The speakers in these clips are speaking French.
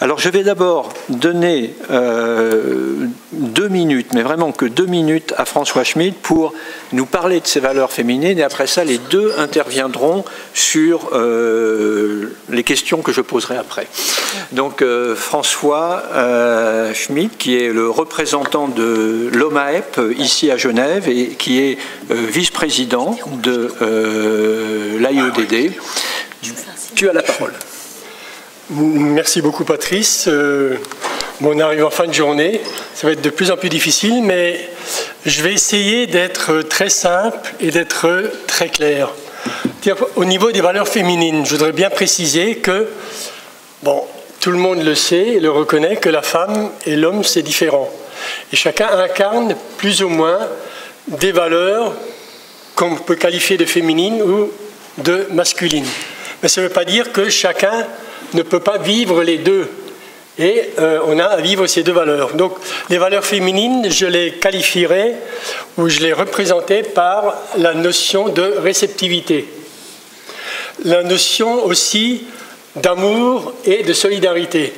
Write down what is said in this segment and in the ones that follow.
Alors je vais d'abord donner 2 minutes, mais vraiment que 2 minutes à François Schmitt pour nous parler de ces valeurs féminines, et après ça les deux interviendront sur les questions que je poserai après. Donc François Schmitt, qui est le représentant de l'OMAEP ici à Genève et qui est vice-président de l'AIEDD. Tu as la parole. Merci beaucoup Patrice. On arrive en fin de journée, ça va être de plus en plus difficile, mais je vais essayer d'être très simple et d'être très clair. Au niveau des valeurs féminines, je voudrais bien préciser que, bon, tout le monde le sait et le reconnaît, que la femme et l'homme, c'est différent. Et chacun incarne plus ou moins des valeurs qu'on peut qualifier de féminines ou de masculines. Mais ça ne veut pas dire que chacun ne peut pas vivre les deux. Et on a à vivre ces deux valeurs. Donc les valeurs féminines, je les qualifierais ou je les représentais par la notion de réceptivité. La notion aussi d'amour et de solidarité.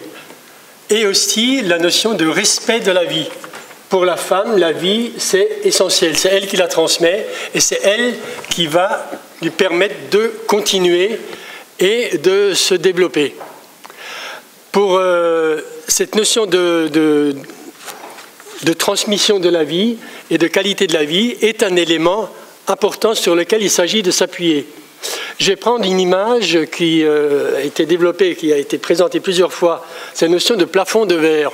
Et aussi la notion de respect de la vie. Pour la femme, la vie, c'est essentiel. C'est elle qui la transmet et c'est elle qui va lui permettre de continuer et de se développer. Pour cette notion de transmission de la vie et de qualité de la vie est un élément important sur lequel il s'agit de s'appuyer. Je vais prendre une image qui a été développée, qui a été présentée plusieurs fois, c'est la notion de plafond de verre.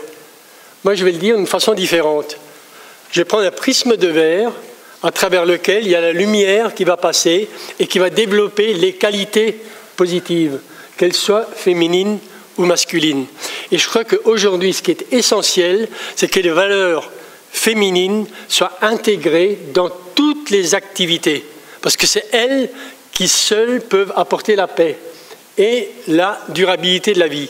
Moi, je vais le dire d'une façon différente. Je vais prendre un prisme de verre à travers lequel il y a la lumière qui va passer et qui va développer les qualités positives, qu'elles soient féminines ou masculines. Et je crois qu'aujourd'hui, ce qui est essentiel, c'est que les valeurs féminines soient intégrées dans toutes les activités. Parce que c'est elles qui seules peuvent apporter la paix et la durabilité de la vie.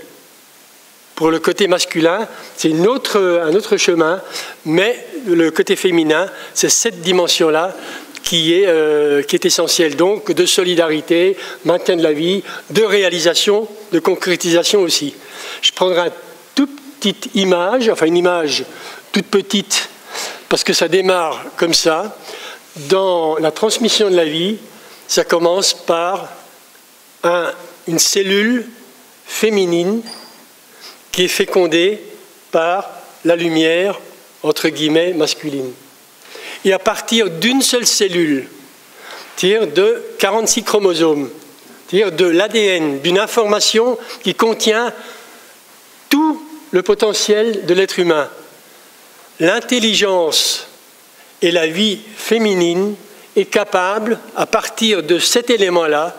Pour le côté masculin, c'est un autre chemin, mais le côté féminin, c'est cette dimension-là qui est essentielle. Donc de solidarité, maintien de la vie, de réalisation, de concrétisation aussi. Je prendrai une toute petite image, enfin une image toute petite, parce que ça démarre comme ça. Dans la transmission de la vie, ça commence par une cellule féminine qui est fécondée par la lumière, entre guillemets, masculine. Et à partir d'une seule cellule, c'est-à-dire de 46 chromosomes, c'est-à-dire de l'ADN, d'une information qui contient tout le potentiel de l'être humain, l'intelligence et la vie féminine est capable, à partir de cet élément-là,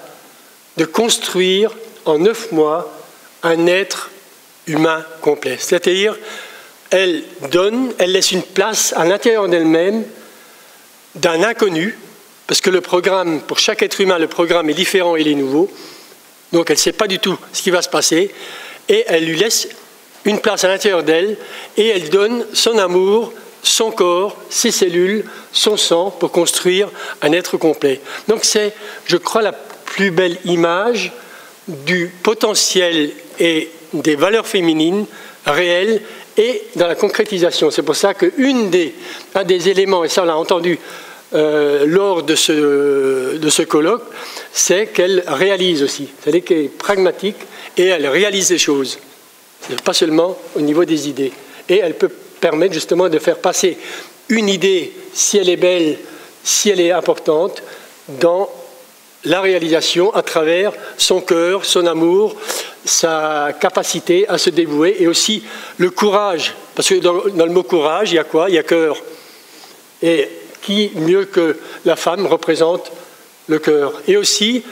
de construire en 9 mois un être humain complet. C'est-à-dire, elle laisse une place à l'intérieur d'elle-même d'un inconnu, parce que le programme, pour chaque être humain, le programme est différent et il est nouveau, donc elle ne sait pas du tout ce qui va se passer, et elle lui laisse une place à l'intérieur d'elle, et elle donne son amour, son corps, ses cellules, son sang, pour construire un être complet. Donc c'est, je crois, la plus belle image du potentiel et des valeurs féminines réelles et dans la concrétisation. C'est pour ça qu'un des éléments, et ça on l'a entendu lors de ce colloque, c'est qu'elle réalise aussi. C'est-à-dire qu'elle est pragmatique et elle réalise les choses. Pas seulement au niveau des idées. Et elle peut permettre justement de faire passer une idée, si elle est belle, si elle est importante, dans la réalisation à travers son cœur, son amour, sa capacité à se dévouer et aussi le courage. Parce que dans le mot courage, il y a quoi? Il y a cœur. Et qui, mieux que la femme, représente le cœur? Et aussi,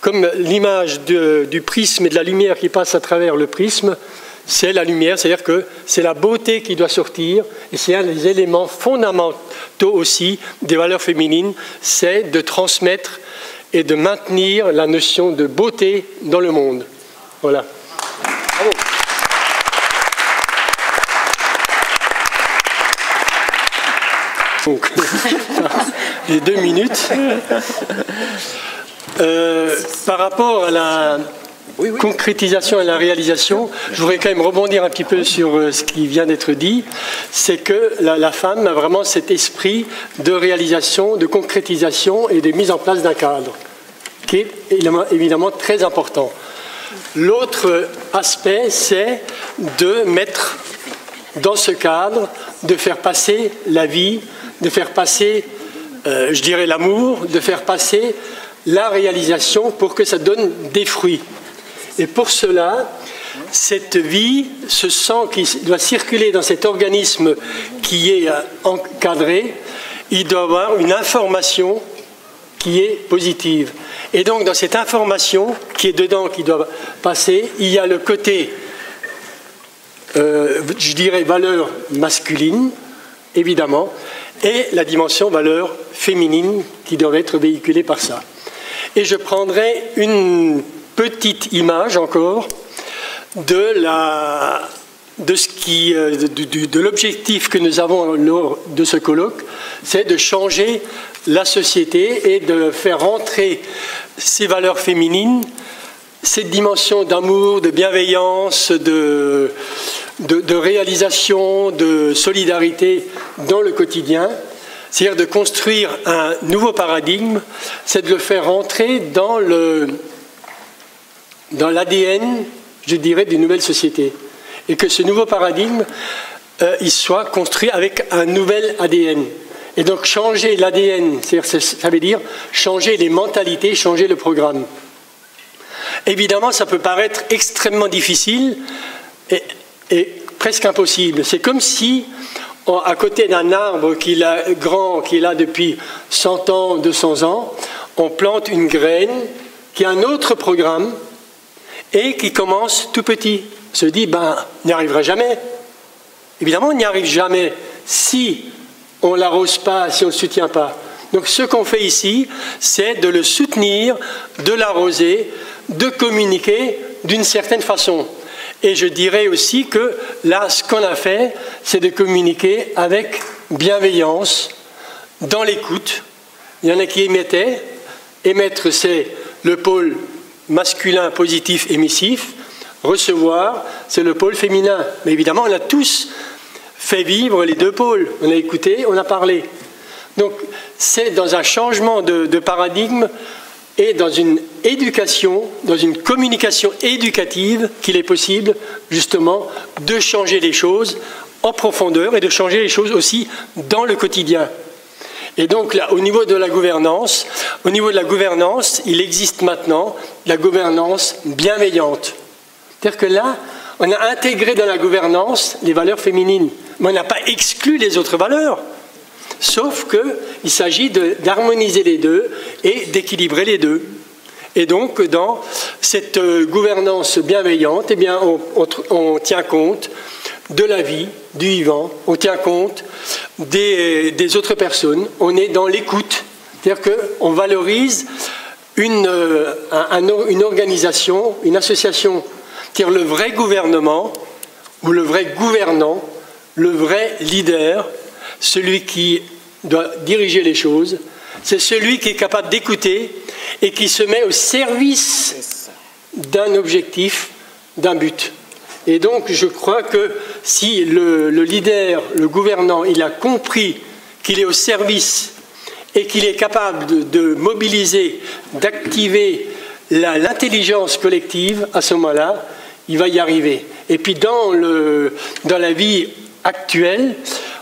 comme l'image du prisme et de la lumière qui passe à travers le prisme, c'est la lumière, c'est-à-dire que c'est la beauté qui doit sortir, et c'est un des éléments fondamentaux aussi des valeurs féminines, c'est de transmettre et de maintenir la notion de beauté dans le monde. Voilà. Bravo. Donc, les 2 minutes. Par rapport à concrétisation et la réalisation, je voudrais quand même rebondir un petit peu sur ce qui vient d'être dit, c'est que la femme a vraiment cet esprit de réalisation, de concrétisation et de mise en place d'un cadre, qui est évidemment très important. L'autre aspect, c'est de mettre dans ce cadre, de faire passer la vie, de faire passer, je dirais, l'amour, de faire passer la réalisation pour que ça donne des fruits. Et pour cela, cette vie, ce sang qui doit circuler dans cet organisme qui est encadré, il doit avoir une information qui est positive. Et donc, dans cette information qui est dedans, qui doit passer, il y a le côté, je dirais, valeur masculine, évidemment, et la dimension valeur féminine qui doit être véhiculée par ça. Et je prendrai une petite image encore de l'objectif que nous avons lors de ce colloque, c'est de changer la société et de faire rentrer ces valeurs féminines, cette dimension d'amour, de bienveillance, de réalisation, de solidarité dans le quotidien. C'est-à-dire de construire un nouveau paradigme, c'est de le faire rentrer dans l'ADN, je dirais, d'une nouvelle société. Et que ce nouveau paradigme, il soit construit avec un nouvel ADN. Et donc changer l'ADN, ça veut dire changer les mentalités, changer le programme. Évidemment, ça peut paraître extrêmement difficile et presque impossible. C'est comme si, à côté d'un arbre qui est là depuis 100 ans, 200 ans, on plante une graine qui a un autre programme et qui commence tout petit. On se dit, on n'y arrivera jamais. Évidemment, on n'y arrive jamais si on ne l'arrose pas, si on ne le soutient pas. Donc ce qu'on fait ici, c'est de le soutenir, de l'arroser, de communiquer d'une certaine façon. Et je dirais aussi que là, ce qu'on a fait, c'est de communiquer avec bienveillance, dans l'écoute. Il y en a qui émettaient. Émettre, c'est le pôle masculin positif émissif. Recevoir, c'est le pôle féminin. Mais évidemment, on a tous fait vivre les deux pôles. On a écouté, on a parlé. Donc, c'est dans un changement de paradigme et dans une éducation, dans une communication éducative qu'il est possible, justement, de changer les choses en profondeur et de changer les choses aussi dans le quotidien. Et donc, là, au niveau de la gouvernance, il existe maintenant la gouvernance bienveillante. C'est-à-dire que là, on a intégré dans la gouvernance les valeurs féminines, mais on n'a pas exclu les autres valeurs. Sauf qu'il s'agit d'harmoniser les deux et d'équilibrer les deux. Et donc, dans cette gouvernance bienveillante, eh bien, on tient compte de la vie, du vivant, on tient compte des autres personnes, on est dans l'écoute. C'est-à-dire qu'on valorise une organisation, une association, c'est-à-dire le vrai gouvernement ou le vrai gouvernant, le vrai leader, celui qui doit diriger les choses, c'est celui qui est capable d'écouter et qui se met au service d'un objectif, d'un but. Et donc, je crois que si le leader, le gouvernant, il a compris qu'il est au service et qu'il est capable de mobiliser, d'activer l'intelligence collective, à ce moment-là, il va y arriver. Et puis, dans la vie actuelle,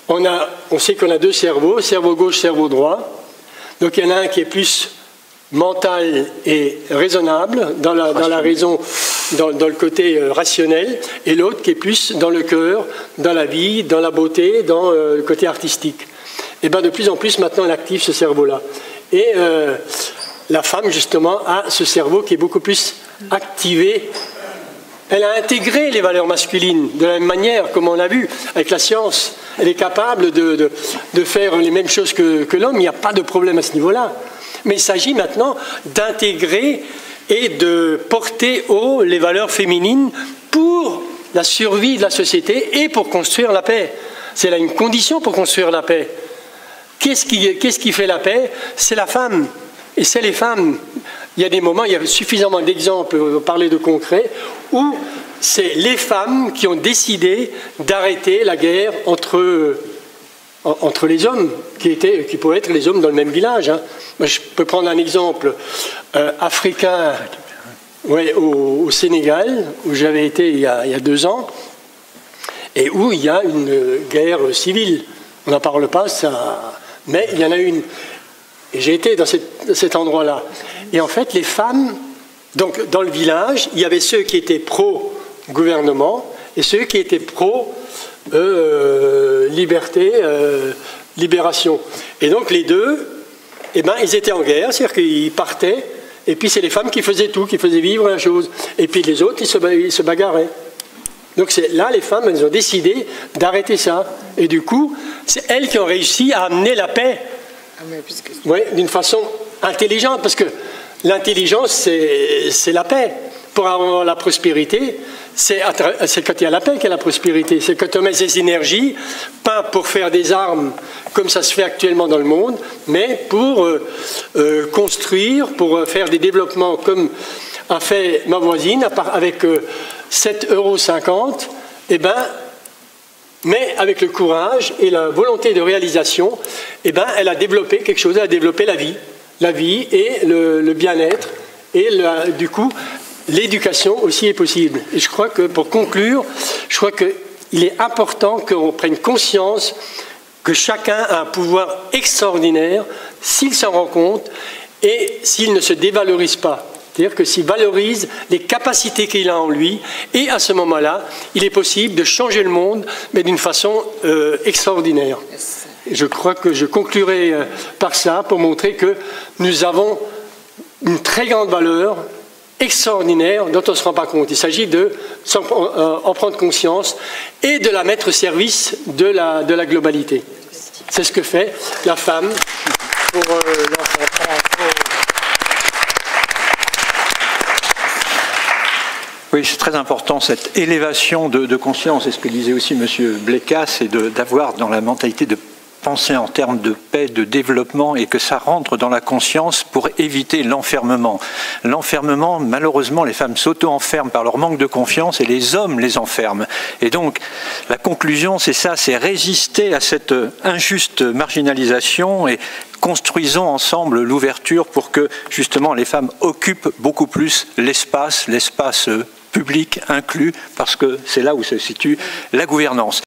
on sait qu'on a deux cerveaux, cerveau gauche, cerveau droit. Donc il y en a un qui est plus mental et raisonnable, dans la raison, dans le côté rationnel, et l'autre qui est plus dans le cœur, dans la vie, dans la beauté, dans le côté artistique. Et bien de plus en plus maintenant on active ce cerveau-là. Et la femme justement a ce cerveau qui est beaucoup plus activé. Elle a intégré les valeurs masculines de la même manière, comme on l'a vu avec la science. Elle est capable de faire les mêmes choses que l'homme, il n'y a pas de problème à ce niveau-là. Mais il s'agit maintenant d'intégrer et de porter haut les valeurs féminines pour la survie de la société et pour construire la paix. C'est là une condition pour construire la paix. Qu'est-ce qui fait la paix? C'est la femme. Et c'est les femmes. il y a des moments, il y a suffisamment d'exemples, on parlait de concret, où c'est les femmes qui ont décidé d'arrêter la guerre entre les hommes, qui pouvaient être les hommes dans le même village. Hein. Moi, je peux prendre un exemple africain au Sénégal, où j'avais été il y a 2 ans, et où il y a une guerre civile. On n'en parle pas, mais il y en a une. Et j'ai été dans cet endroit-là. Et en fait, les femmes, donc dans le village, il y avait ceux qui étaient pro-gouvernement et ceux qui étaient pro-liberté, libération. Et donc les deux, eh ben, ils étaient en guerre, c'est-à-dire qu'ils partaient, et puis c'est les femmes qui faisaient tout, qui faisaient vivre la chose. Et puis les autres, ils se bagarraient. Donc là, les femmes, elles ont décidé d'arrêter ça. Et du coup, c'est elles qui ont réussi à amener la paix. Oui, d'une façon intelligente, parce que l'intelligence, c'est la paix. Pour avoir la prospérité, c'est quand il y a la paix qu'il y a la prospérité. C'est quand on met ses énergies, pas pour faire des armes, comme ça se fait actuellement dans le monde, mais pour construire, pour faire des développements comme a fait ma voisine, avec 7,50 €, eh ben, mais avec le courage et la volonté de réalisation, eh ben, elle a développé quelque chose, elle a développé la vie et le bien-être, et du coup, l'éducation aussi est possible. Et je crois que, pour conclure, je crois qu'il est important qu'on prenne conscience que chacun a un pouvoir extraordinaire s'il s'en rend compte et s'il ne se dévalorise pas. C'est-à-dire que s'il valorise les capacités qu'il a en lui, et à ce moment-là, il est possible de changer le monde, mais d'une façon extraordinaire. Je crois que je conclurai par ça, pour montrer que nous avons une très grande valeur, extraordinaire, dont on ne se rend pas compte. Il s'agit de en prendre conscience et de la mettre au service de la globalité. C'est ce que fait la femme pour l'enfant. Oui, c'est très important, cette élévation de conscience, et ce que disait aussi M. Bléca, c'est d'avoir dans la mentalité de penser en termes de paix, de développement, et que ça rentre dans la conscience pour éviter l'enfermement. L'enfermement, malheureusement, les femmes s'auto-enferment par leur manque de confiance et les hommes les enferment. Et donc, la conclusion, c'est ça, c'est résister à cette injuste marginalisation et construisons ensemble l'ouverture pour que, justement, les femmes occupent beaucoup plus l'espace public inclus, parce que c'est là où se situe la gouvernance.